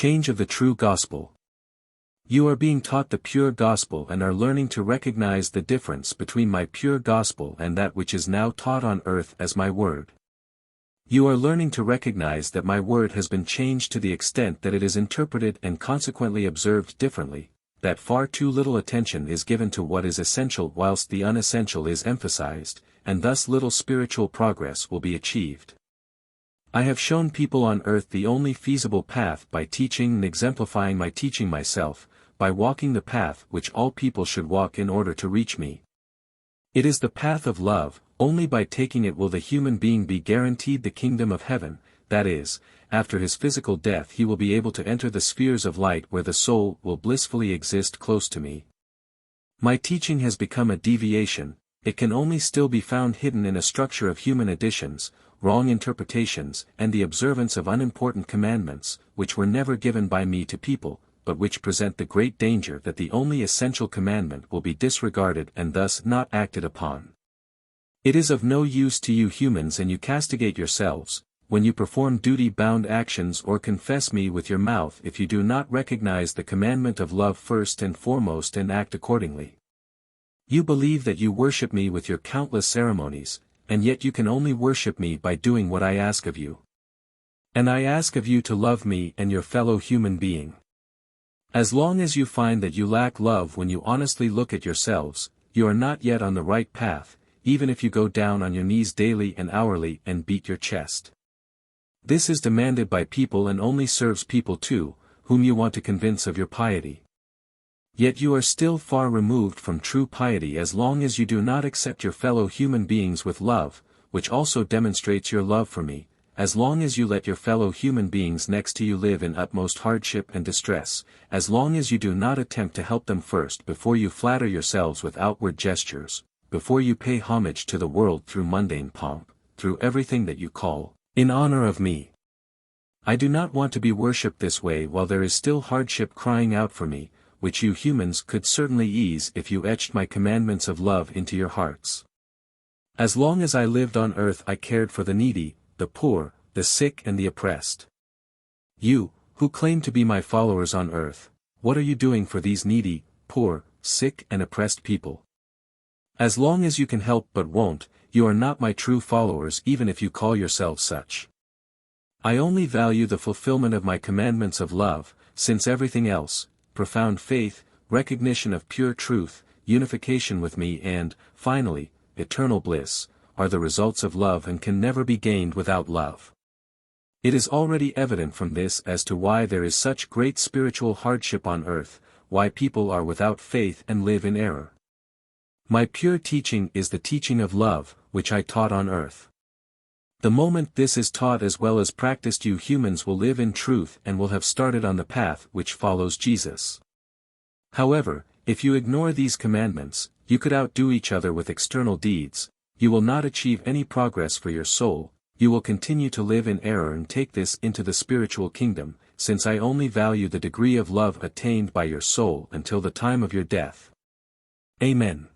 Change of the true gospel. You are being taught the pure gospel and are learning to recognize the difference between my pure gospel and that which is now taught on earth as my word. You are learning to recognize that my word has been changed to the extent that it is interpreted and consequently observed differently, that far too little attention is given to what is essential whilst the unessential is emphasized, and thus little spiritual progress will be achieved. I have shown people on earth the only feasible path by teaching and exemplifying my teaching myself, by walking the path which all people should walk in order to reach me. It is the path of love. Only by taking it will the human being be guaranteed the kingdom of heaven, that is, after his physical death he will be able to enter the spheres of light where the soul will blissfully exist close to me. My teaching has become a deviation. It can only still be found hidden in a structure of human additions, wrong interpretations, and the observance of unimportant commandments, which were never given by me to people, but which present the great danger that the only essential commandment will be disregarded and thus not acted upon. It is of no use to you humans and you castigate yourselves, when you perform duty-bound actions or confess me with your mouth if you do not recognize the commandment of love first and foremost and act accordingly. You believe that you worship me with your countless ceremonies, and yet you can only worship me by doing what I ask of you. And I ask of you to love me and your fellow human being. As long as you find that you lack love when you honestly look at yourselves, you are not yet on the right path, even if you go down on your knees daily and hourly and beat your chest. This is demanded by people and only serves people too, whom you want to convince of your piety. Yet you are still far removed from true piety as long as you do not accept your fellow human beings with love, which also demonstrates your love for me, as long as you let your fellow human beings next to you live in utmost hardship and distress, as long as you do not attempt to help them first before you flatter yourselves with outward gestures, before you pay homage to the world through mundane pomp, through everything that you call, in honor of me. I do not want to be worshipped this way while there is still hardship crying out for me, which you humans could certainly ease if you etched my commandments of love into your hearts. As long as I lived on earth I cared for the needy, the poor, the sick and the oppressed. You, who claim to be my followers on earth, what are you doing for these needy, poor, sick and oppressed people? As long as you can help but won't, you are not my true followers even if you call yourselves such. I only value the fulfillment of my commandments of love, since everything else, profound faith, recognition of pure truth, unification with me and, finally, eternal bliss, are the results of love and can never be gained without love. It is already evident from this as to why there is such great spiritual hardship on earth, why people are without faith and live in error. My pure teaching is the teaching of love, which I taught on earth. The moment this is taught as well as practiced, you humans will live in truth and will have started on the path which follows Jesus. However, if you ignore these commandments, you could outdo each other with external deeds, you will not achieve any progress for your soul, you will continue to live in error and take this into the spiritual kingdom, since I only value the degree of love attained by your soul until the time of your death. Amen.